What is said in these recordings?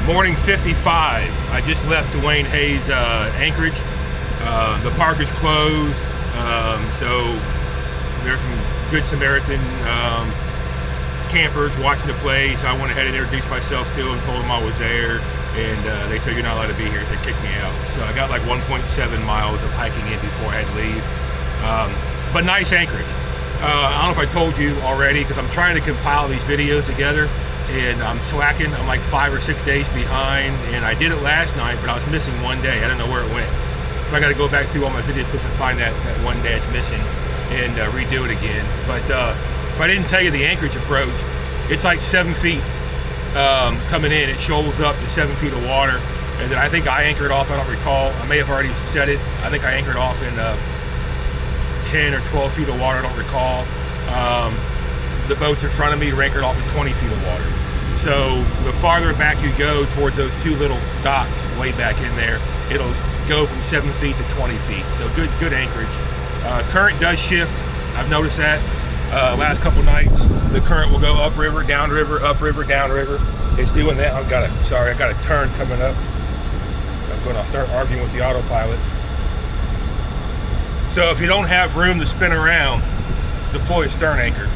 Morning 55. I just left Dwayne Hayes Anchorage. The park is closed, so there's some Good Samaritan campers watching the place. I went ahead and introduced myself to them, told them I was there, and they said you're not allowed to be here, so they kicked me out. So I got like 1.7 miles of hiking in before I had to leave. But nice Anchorage. I don't know if I told you already, because I'm trying to compile these videos together, and I'm slacking. I'm like 5 or 6 days behind, and I did it last night, but I was missing one day. I don't know where it went. So I got to go back through all my video clips and find that one day it's missing and redo it again. But if I didn't tell you the Anchorage approach, it's like 7 feet coming in. It shoals up to 7 feet of water. And then I think I anchored off, I don't recall. I may have already said it. I think I anchored off in 10 or 12 feet of water, I don't recall. The boats in front of me were anchored off in 20 feet of water. So the farther back you go towards those two little docks way back in there, it'll go from 7 feet to 20 feet. So good anchorage. Current does shift. I've noticed that. Last couple nights, the current will go upriver, downriver, upriver, downriver. It's doing that. I got a turn coming up. I'm going to start arguing with the autopilot. So if you don't have room to spin around, deploy a stern anchor.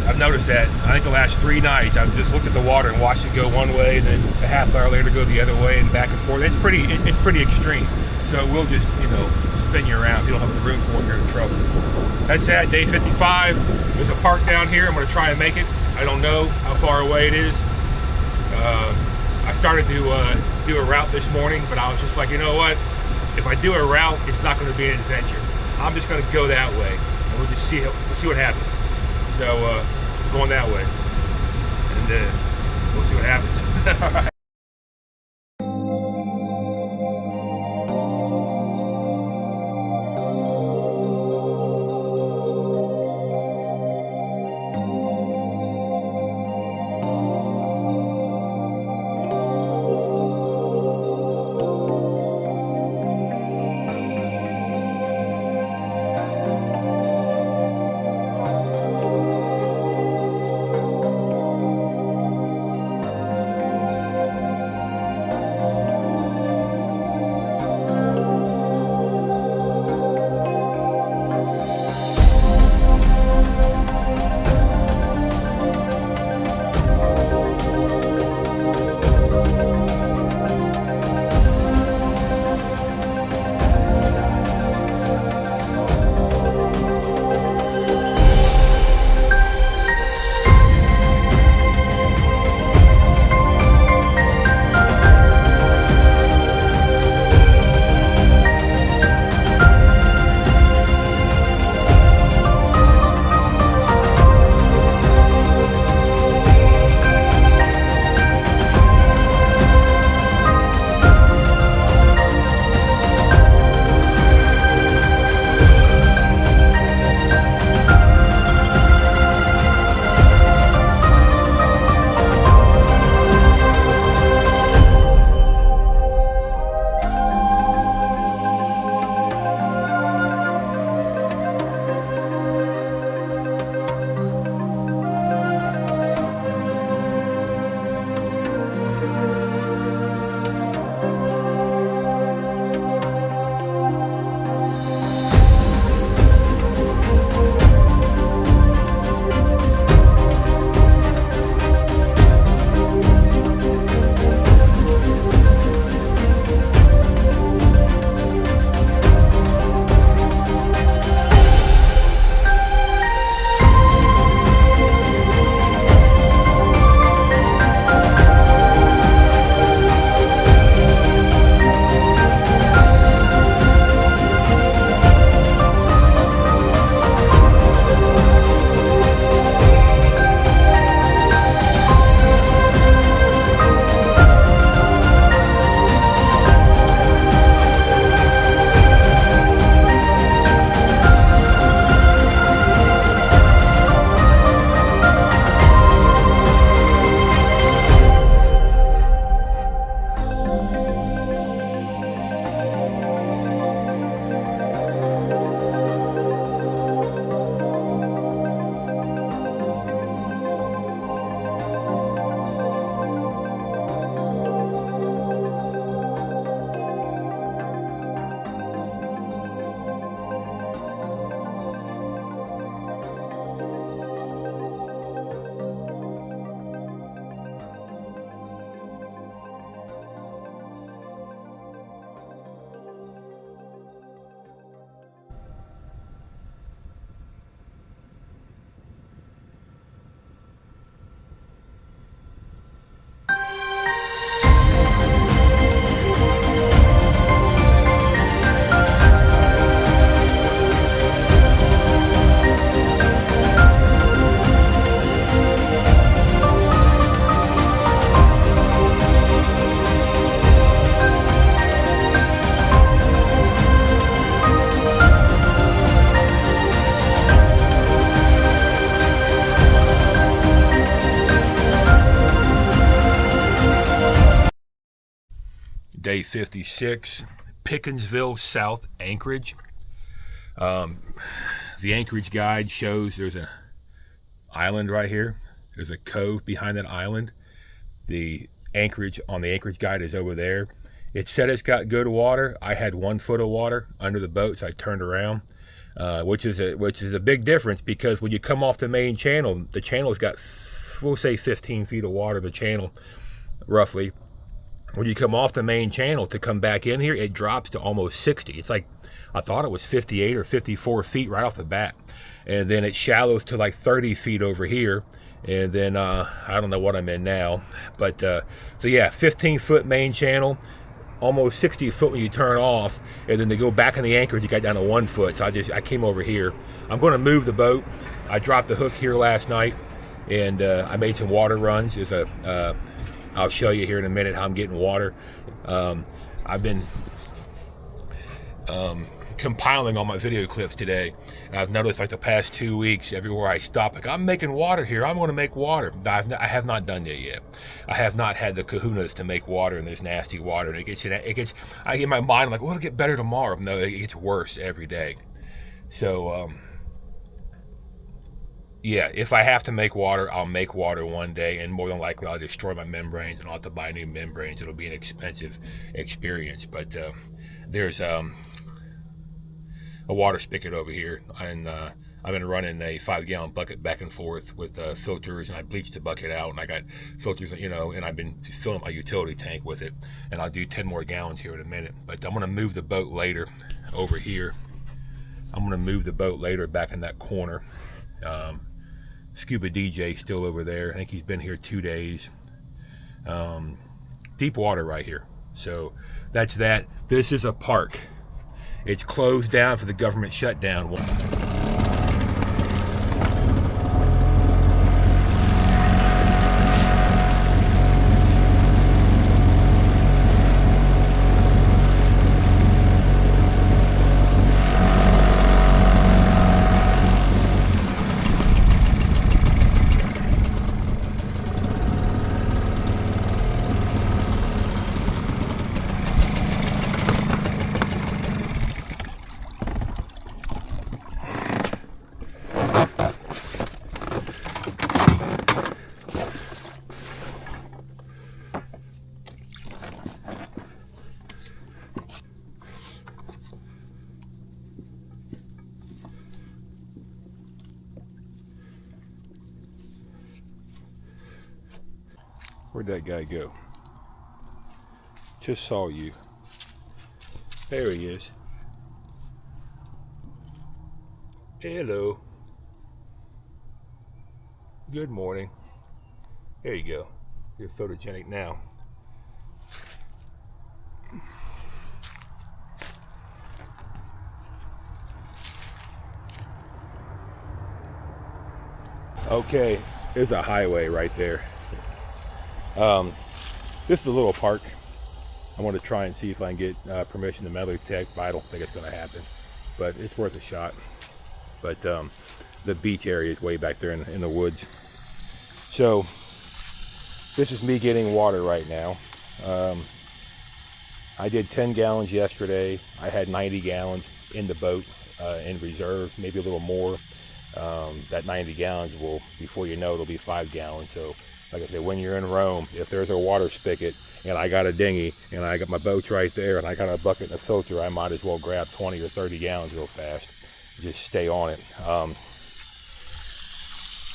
I've noticed that. I think the last 3 nights I've just looked at the water and watched it go one way, and then a half hour later go the other way and back and forth. It's pretty extreme. So it will just, spin you around. If you don't have the room for it, you're in trouble. That's that, day 55. There's a park down here. I'm going to try and make it. I don't know how far away it is. I started to do a route this morning, but I was just like, you know what? If I do a route, it's not going to be an adventure. I'm just going to go that way, and we'll just see what happens. So going that way, and we'll see what happens. All right. day 56, Pickensville, South Anchorage. The Anchorage guide shows there's an island right here. There's a cove behind that island. The Anchorage on the Anchorage guide is over there. It said it's got good water. I had 1 foot of water under the boat, so I turned around, which is a big difference, because when you come off the main channel, the channel's got, we'll say 15 feet of water, the channel, roughly. When you come off the main channel to come back in here, it drops to almost 60. It's like, I thought it was 58 or 54 feet right off the bat. And then it shallows to like 30 feet over here. And then, I don't know what I'm in now. But, so yeah, 15-foot main channel, almost 60 foot when you turn off. And then to go back in the Anchorage, you got down to 1 foot. So I came over here. I'm going to move the boat. I dropped the hook here last night. And I made some water runs. I'll show you here in a minute how I'm getting water. I've been compiling all my video clips today. I've noticed like the past 2 weeks, everywhere I stop, like, I'm making water here, I'm going to make water. I have not done that yet. I have not had the kahunas to make water in this nasty water. And I get in my mind, I'm like, well, it'll get better tomorrow. No, it gets worse every day. So, yeah, if I have to make water, I'll make water one day, and more than likely I'll destroy my membranes and I'll have to buy new membranes. It'll be an expensive experience, but there's a water spigot over here, and I've been running a 5-gallon bucket back and forth with filters, and I bleached the bucket out, and I got filters, you know, and I've been filling my utility tank with it, and I'll do 10 more gallons here in a minute. But I'm going to move the boat later over here. I'm going to move the boat later back in that corner. Scuba DJ still over there. I think he's been here 2 days. Deep water right here. So that's that. This is a park. It's closed down for the government shutdown. Where'd that guy go? Just saw you. There he is. Hello. Good morning. There you go. You're photogenic now. Okay, there's a highway right there. This is a little park. I want to try and see if I can get permission to metal detect, but I don't think it's going to happen. But it's worth a shot. But the beach area is way back there in the woods. So this is me getting water right now. I did 10 gallons yesterday. I had 90 gallons in the boat in reserve, maybe a little more. That 90 gallons will, before you know, it'll be 5 gallons. So like I said, when you're in Rome, if there's a water spigot and I got a dinghy and I got my boats right there and I got a bucket and a filter, I might as well grab 20 or 30 gallons real fast. Just stay on it.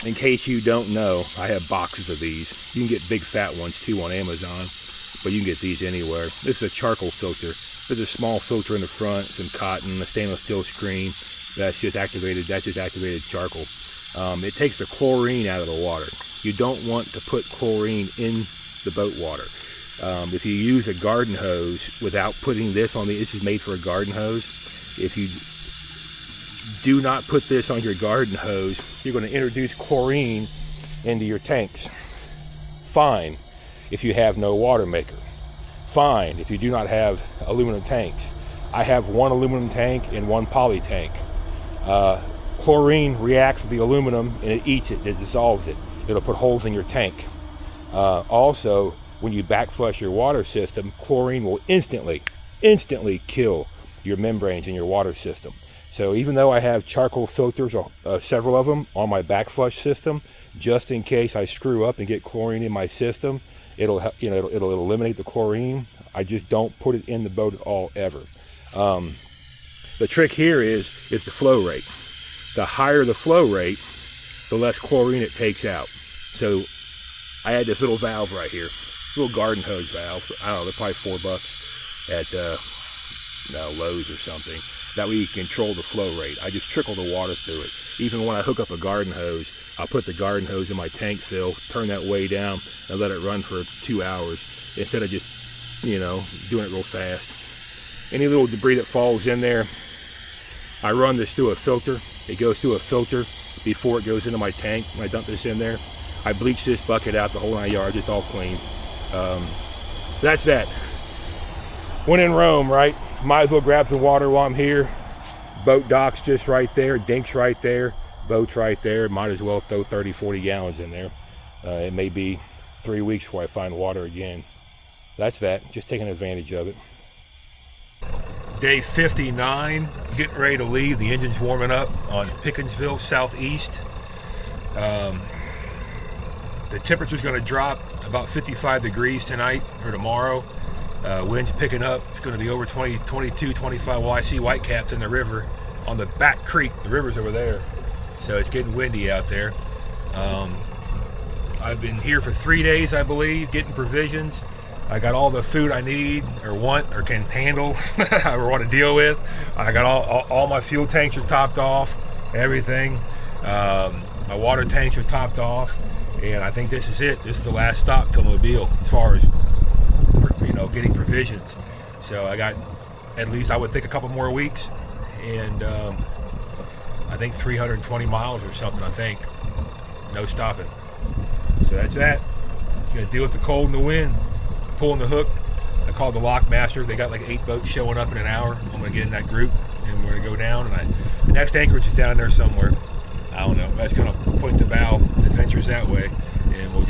In case you don't know, I have boxes of these. You can get big fat ones too on Amazon, but you can get these anywhere. This is a charcoal filter. There's a small filter in the front, some cotton, a stainless steel screen. That's just activated charcoal. It takes the chlorine out of the water. You don't want to put chlorine in the boat water. If you use a garden hose without putting this on this is made for a garden hose. If you do not put this on your garden hose, you're going to introduce chlorine into your tanks. Fine if you have no water maker. Fine if you do not have aluminum tanks. I have one aluminum tank and one poly tank. Chlorine reacts with the aluminum and it eats it, it dissolves it. It'll put holes in your tank. Also, when you backflush your water system, chlorine will instantly kill your membranes in your water system. So even though I have charcoal filters, several of them on my backflush system, just in case I screw up and get chlorine in my system, it'll eliminate the chlorine. I just don't put it in the boat at all, ever. The trick here is the flow rate. The higher the flow rate, the less chlorine it takes out. So I had this little valve right here, little garden hose valve. I don't know, they're probably $4 at Lowe's or something. That way you can control the flow rate. I just trickle the water through it. Even when I hook up a garden hose, I'll put the garden hose in my tank fill, turn that way down, and let it run for 2 hours instead of just, doing it real fast. Any little debris that falls in there, I run this through a filter. It goes through a filter before it goes into my tank. When I dump this in there, I bleach this bucket out, the whole 9 yards. It's all clean. That's that. When in Rome, right? Might as well grab some water while I'm here. Boat dock's just right there. Dink's right there. Boat's right there. Might as well throw 30, 40 gallons in there. It may be 3 weeks before I find water again. That's that. Just taking advantage of it. Day 59. Getting ready to leave. The engine's warming up on Pickensville, southeast. The temperature's going to drop about 55 degrees tonight or tomorrow. Wind's picking up. It's going to be over 20, 22, 25. Well, I see whitecaps in the river on the back creek. The river's over there. So it's getting windy out there. I've been here for 3 days, I believe, getting provisions. I got all the food I need or want or can handle or want to deal with. I got all my fuel tanks are topped off, everything. My water tanks are topped off. And I think this is it. This is the last stop till Mobile as far as getting provisions. So I got, at least I would think, a couple more weeks, and I think 320 miles or something, I think. No stopping. So that's that. Gonna deal with the cold and the wind. Pulling the hook. I called the lock master. They got like 8 boats showing up in an hour. I'm gonna get in that group and we're gonna go down, and the next Anchorage is down there somewhere. I don't know. That's gonna point the bow. Adventures that way, and we'll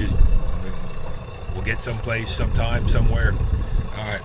get someplace, sometime, somewhere. All right.